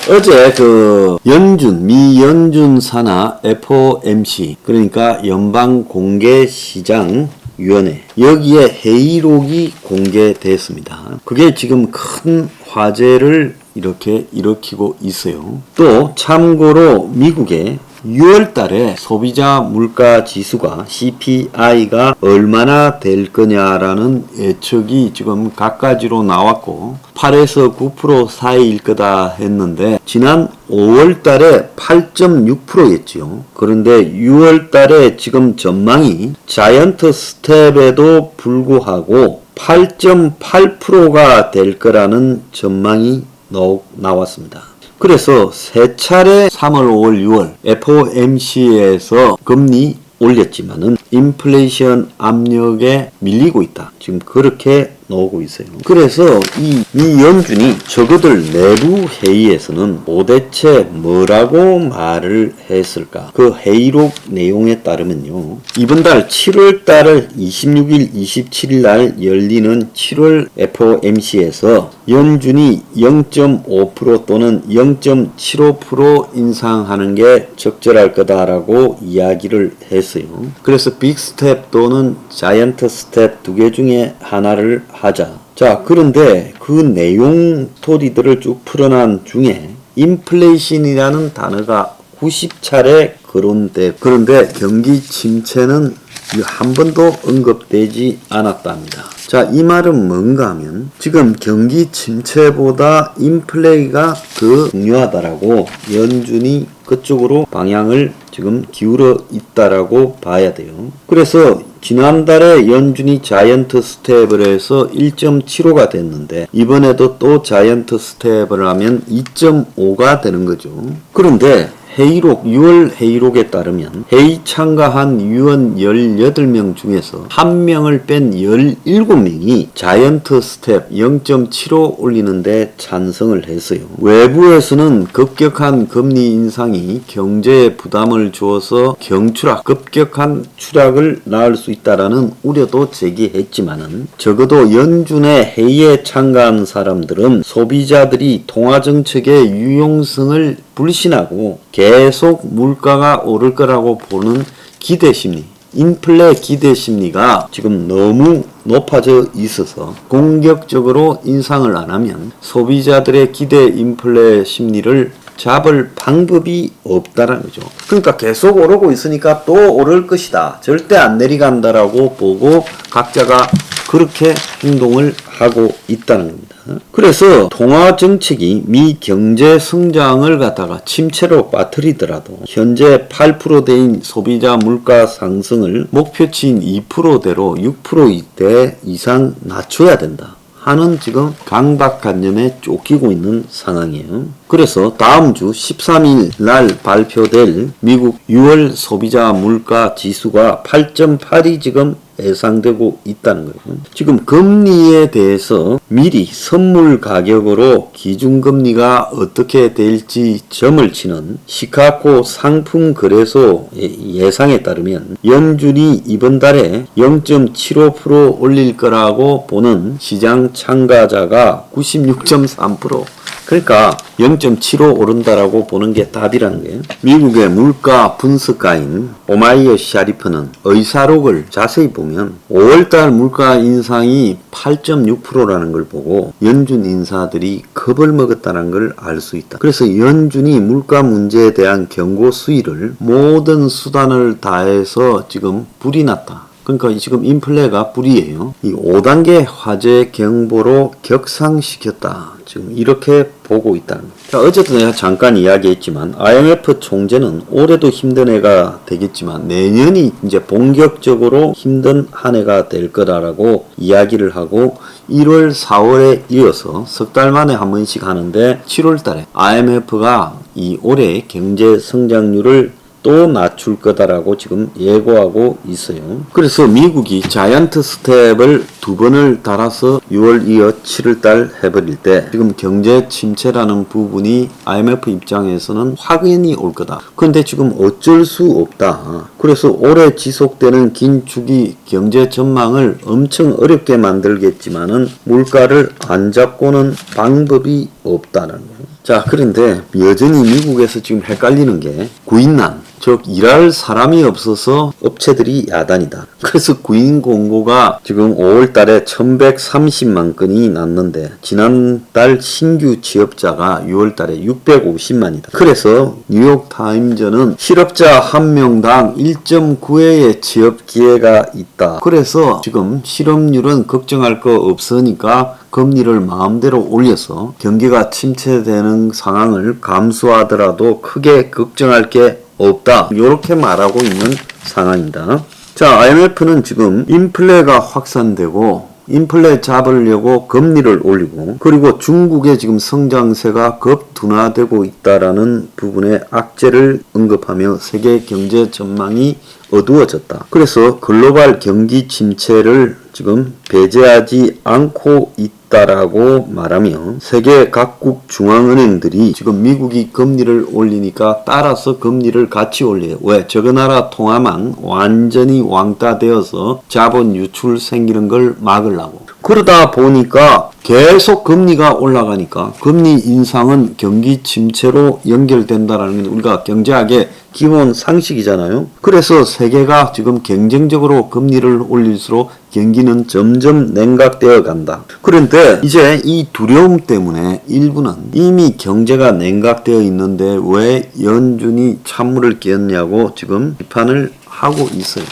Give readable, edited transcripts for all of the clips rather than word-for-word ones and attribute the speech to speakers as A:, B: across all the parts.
A: 어제 미 연준 산하 FOMC, 그러니까 연방공개시장위원회, 여기에 회의록이 공개됐습니다. 그게 지금 큰 화제를 이렇게 일으키고 있어요. 또 참고로 미국의 6월 달에 소비자 물가 지수가 CPI가 얼마나 될 거냐라는 예측이 지금 각가지로 나왔고 8에서 9% 사이일 거다 했는데 지난 5월 달에 8.6%였지요. 그런데 6월 달에 지금 전망이 자이언트 스텝에도 불구하고 8.8%가 될 거라는 전망이 나왔습니다. 그래서 세 차례 3월, 5월, 6월 FOMC에서 금리 올렸지만은 인플레이션 압력에 밀리고 있다. 지금 그렇게 나오고 있어요. 그래서 이 연준이 저그들 내부 회의에서는 도대체 뭐라고 말을 했을까? 그 회의록 내용에 따르면요. 이번 달 7월 달 26일, 27일 날 열리는 7월 FOMC에서 연준이 0.5% 또는 0.75% 인상하는 게 적절할 거다라고 이야기를 했어요. 그래서 빅 스텝 또는 자이언트 스텝 두 개 중에 하나를 하자. 자, 그런데 그 내용 스토리들을 쭉 풀어난 중에 인플레이션이라는 단어가 90차례 거론돼. 그런데 경기 침체는 한 번도 언급되지 않았답니다. 자, 이 말은 뭔가 하면 지금 경기 침체보다 인플레이가 더 중요하다라고 연준이 그쪽으로 방향을 지금 기울어 있다라고 봐야 돼요. 그래서 지난달에 연준이 자이언트 스텝을 해서 1.75가 됐는데 이번에도 또 자이언트 스텝을 하면 2.5가 되는 거죠. 그런데 회의록, 6월 회의록에 따르면 회의 참가한 위원 18명 중에서 1명을 뺀 17명이 자이언트 스텝 0.75 올리는데 찬성을 했어요. 외부에서는 급격한 금리 인상이 경제에 부담을 주어서 급격한 추락을 낳을 수 있다라는 우려도 제기했지만은 적어도 연준의 회의에 참가한 사람들은 소비자들이 통화정책의 유용성을 불신하고 계속 물가가 오를 거라고 보는 기대심리, 인플레 기대심리가 지금 너무 높아져 있어서 공격적으로 인상을 안 하면 소비자들의 기대 인플레 심리를 잡을 방법이 없다라는 거죠. 그러니까 계속 오르고 있으니까 또 오를 것이다. 절대 안 내려간다라고 보고 각자가 그렇게 행동을 하고 있다는 겁니다. 그래서 통화 정책이 미 경제 성장을 갖다가 침체로 빠뜨리더라도 현재 8%대인 소비자 물가 상승을 목표치인 2%대로 6%대 이상 낮춰야 된다 하는 지금 강박관념에 쫓기고 있는 상황이에요. 그래서 다음 주 13일 날 발표될 미국 6월 소비자 물가 지수가 8.8이 지금 예상되고 있다는 거예요. 지금 금리에 대해서 미리 선물 가격으로 기준금리가 어떻게 될지 점을 치는 시카고 상품거래소 예상에 따르면 연준이 이번 달에 0.75% 올릴 거라고 보는 시장 참가자가 96.3%. 그러니까 0.75 오른다라고 보는 게 답이라는 거예요. 미국의 물가 분석가인 오마이어 샤리프는 의사록을 자세히 보면 5월달 물가 인상이 8.6%라는 걸 보고 연준 인사들이 겁을 먹었다는 걸 알 수 있다. 그래서 연준이 물가 문제에 대한 경고 수위를 모든 수단을 다해서 지금 불이 났다. 그러니까 지금 인플레가 불이에요. 이 5단계 화재 경보로 격상시켰다. 지금 이렇게 보고 있다는 겁니다. 자, 어제도 내가 잠깐 이야기했지만 IMF 총재는 올해도 힘든 해가 되겠지만 내년이 이제 본격적으로 힘든 한 해가 될 거다라고 이야기를 하고 1월, 4월에 이어서 석 달 만에 한 번씩 하는데 7월 달에 IMF가 이 올해 경제 성장률을 또 낮출 거다라고 지금 예고하고 있어요. 그래서 미국이 자이언트 스텝을 2번을 달아서 6월 이어 7월 달 해버릴 때 지금 경제 침체라는 부분이 IMF 입장에서는 확연히 올 거다. 그런데 지금 어쩔 수 없다. 그래서 올해 지속되는 긴 주기 경제 전망을 엄청 어렵게 만들겠지만은 물가를 안 잡고는 방법이 없다는 거예요. 자, 그런데 여전히 미국에서 지금 헷갈리는 게 구인난, 즉 일할 사람이 없어서 업체들이 야단이다. 그래서 구인 공고가 지금 5월 달에 1130만 건이 났는데 지난달 신규 취업자가 6월 달에 650만이다. 그래서 뉴욕 타임즈는 실업자 한 명당 1.9회의 취업 기회가 있다. 그래서 지금 실업률은 걱정할 거 없으니까 금리를 마음대로 올려서 경기가 침체되는 상황을 감수하더라도 크게 걱정할 게 없다. 이렇게 말하고 있는 상황입니다. 자, IMF는 지금 인플레가 확산되고 인플레 잡으려고 금리를 올리고 그리고 중국의 지금 성장세가 급둔화되고 있다라는 부분에 악재를 언급하며 세계 경제 전망이 어두워졌다. 그래서 글로벌 경기 침체를 지금 배제하지 않고 있다라고 말하며 세계 각국 중앙은행들이 지금 미국이 금리를 올리니까 따라서 금리를 같이 올려요. 왜? 저거 나라 통화만 완전히 왕따되어서 자본 유출 생기는 걸 막으려고. 그러다 보니까 계속 금리가 올라가니까 금리 인상은 경기 침체로 연결된다라는 게 우리가 경제학의 기본 상식이잖아요. 그래서 세계가 지금 경쟁적으로 금리를 올릴수록 경기는 점점 냉각되어 간다. 그런데 이제 이 두려움 때문에 일부는 이미 경제가 냉각되어 있는데 왜 연준이 찬물을 끼얹냐고 지금 비판을 하고 있어요.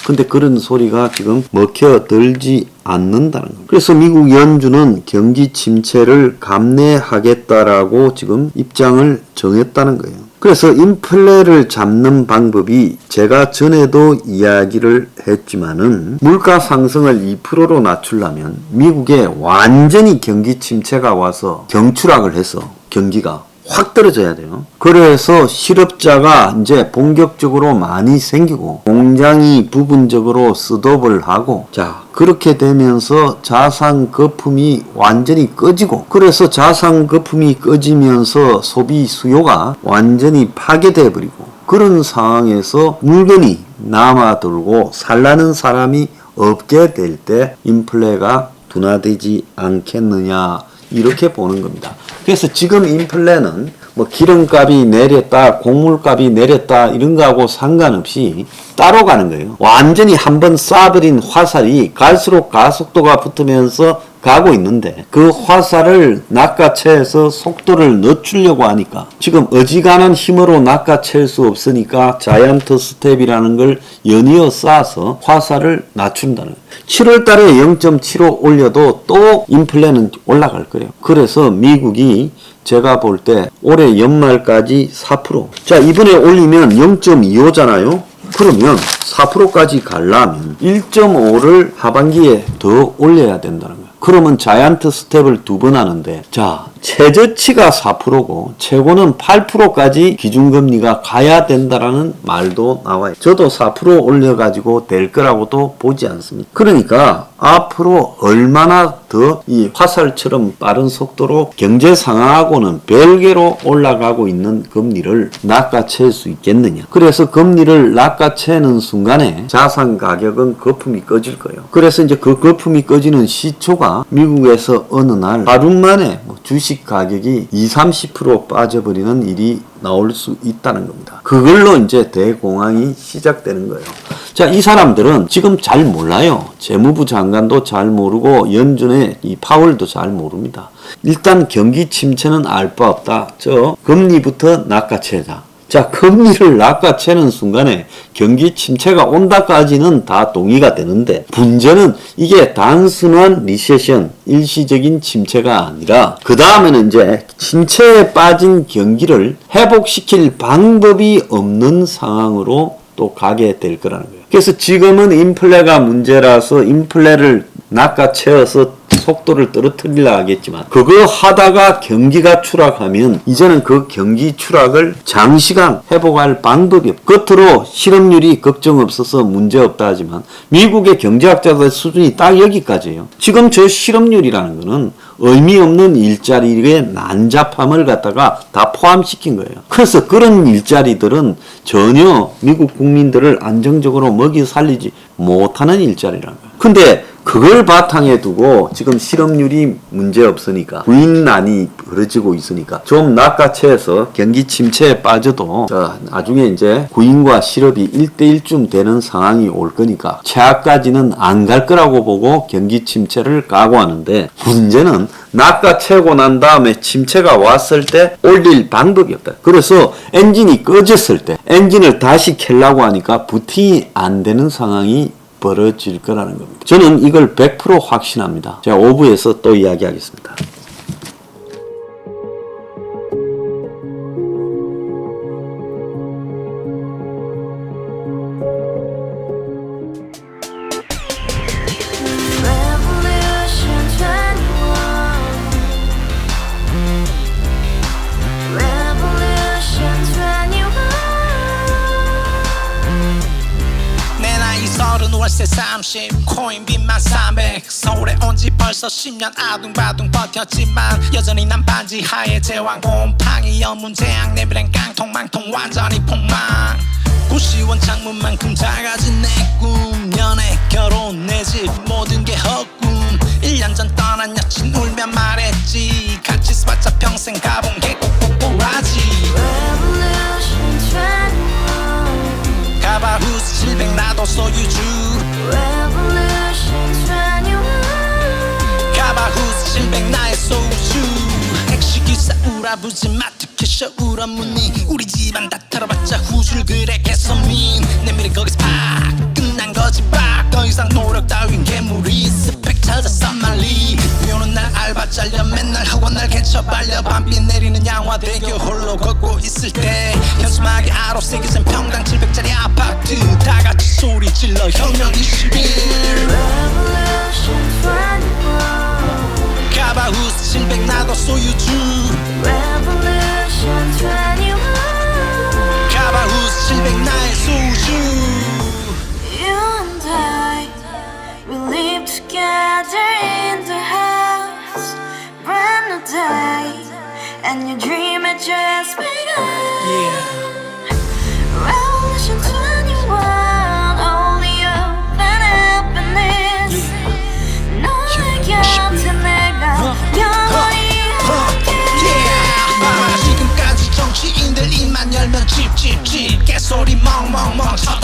A: 근데 그런 소리가 지금 먹혀들지 않는다는 거예요. 그래서 미국 연준은 경기 침체를 감내하겠다라고 지금 입장을 정했다는 거예요. 그래서 인플레를 잡는 방법이 제가 전에도 이야기를 했지만은 물가 상승을 2%로 낮추려면 미국에 완전히 경기 침체가 와서 경추락을 해서 경기가 확 떨어져야 돼요. 그래서 실업자가 이제 본격적으로 많이 생기고 공장이 부분적으로 스톱을 하고 자 그렇게 되면서 자산 거품이 완전히 꺼지고 그래서 자산 거품이 꺼지면서 소비 수요가 완전히 파괴돼 버리고 그런 상황에서 물건이 남아돌고 살라는 사람이 없게 될 때 인플레가 둔화되지 않겠느냐 이렇게 보는 겁니다. 그래서 지금 인플레는 뭐 기름값이 내렸다, 곡물값이 내렸다 이런 거하고 상관없이 따로 가는 거예요. 완전히 한번 쏴버린 화살이 갈수록 가속도가 붙으면서 가고 있는데 그 화살을 낚아채서 속도를 늦추려고 하니까 지금 어지간한 힘으로 낚아챌 수 없으니까 자이언트 스텝이라는 걸 연이어 쏴서 화살을 낮춘다는 거예요. 7월 달에 0.75 올려도 또 인플레는 올라갈 거예요. 그래서 미국이 제가 볼 때 올해 연말까지 4%. 자, 이번에 올리면 0.25잖아요. 그러면 4%까지 가려면 1.5를 하반기에 더 올려야 된다는 거예요. 그러면 자이언트 스텝을 2번 하는데 자 최저치가 4%고 최고는 8%까지 기준금리가 가야 된다라는 말도 나와요. 저도 4% 올려가지고 될 거라고도 보지 않습니다. 그러니까 앞으로 얼마나 더 이 화살처럼 빠른 속도로 경제 상황하고는 별개로 올라가고 있는 금리를 낚아챌 수 있겠느냐. 그래서 금리를 낚아채는 순간에 자산 가격은 거품이 꺼질 거예요. 그래서 이제 그 거품이 꺼지는 시초가 미국에서 어느 날 하루 만에 주식 가격이 20-30% 빠져버리는 일이 나올 수 있다는 겁니다. 그걸로 이제 대공황이 시작되는 거예요. 자, 이 사람들은 지금 잘 몰라요. 재무부 장관도 잘 모르고 연준의 이 파월도 잘 모릅니다. 일단 경기 침체는 알 바 없다. 저 금리부터 낚아채자. 자, 금리를 낚아채는 순간에 경기 침체가 온다까지는 다 동의가 되는데 문제는 이게 단순한 리세션, 일시적인 침체가 아니라 그 다음에는 이제 침체에 빠진 경기를 회복시킬 방법이 없는 상황으로 또 가게 될 거라는 거예요. 그래서 지금은 인플레가 문제라서 인플레를 낚아채어서 속도를 떨어뜨리려 하겠지만 그거 하다가 경기가 추락하면 이제는 그 경기 추락을 장시간 회복할 방법이 없고 겉으로 실업률이 걱정 없어서 문제 없다 하지만 미국의 경제학자들 수준이 딱 여기까지예요. 지금 저 실업률이라는 거는 의미 없는 일자리의 난잡함을 갖다가 다 포함시킨 거예요. 그래서 그런 일자리들은 전혀 미국 국민들을 안정적으로 먹이 살리지 못하는 일자리라는 거예요. 근데 그걸 바탕에 두고 지금 실업률이 문제 없으니까 부인난이 벌어지고 있으니까 좀 낚아채서 경기 침체에 빠져도 나중에 이제 구인과 실업이 1대1쯤 되는 상황이 올 거니까 최악까지는 안 갈 거라고 보고 경기 침체를 각오하는데, 문제는 낚아채고 난 다음에 침체가 왔을 때 올릴 방법이 없다. 그래서 엔진이 꺼졌을 때 엔진을 다시 켜려고 하니까 부팅이 안 되는 상황이 벌어질 거라는 겁니다. 저는 이걸 100% 확신합니다. 제가 5부에서 또 이야기하겠습니다.
B: 월세 30 코인 빚만 300 서울에 온 지 벌써 10년 아둥바둥 버텼지만 여전히 난 반지 하에 제왕 곰팡이 연문제약 내비랭 깡통 망통 완전히 폭망 고시원 창문만큼 작아진 내 꿈 연애 결혼 내 집 모든 게 헛꿈 1년 전 떠난 여친 울며 말했지 같이 써봤자 평생 가본 게 꼭꼭꼭라지 가바후스 700 나도 소유주 가바후스 700 나의 소주 택시기사 우라부지 마트 캐셔 울어무니 우리 집안 다 털어봤자 후줄 그래 개선민 내미래 거기서 팍 끝난 거지 팍 더 이상 노력 따윈 괴물이 스펙 찾아서 말리 비오는 날 알바 잘려 맨날 학원 날 개쳐 발려 밤비 내리는 양화대교 홀로 걷고 있을 때 현수막에 아로 새겨진 평당 700짜리 아파트 다같이 소리 질러 혁명 21 가바후스 700 나도 소유주 가바후스 700 나의 소주
C: Together in the house, brand new day, and your dream had just begun. Revolution 21, only hope and happiness. 너의 곁에 내가 영원히 함께.
B: 지금까지 정치인들 입만 열면 찝찝찝 개소리 멍멍멍 쳐다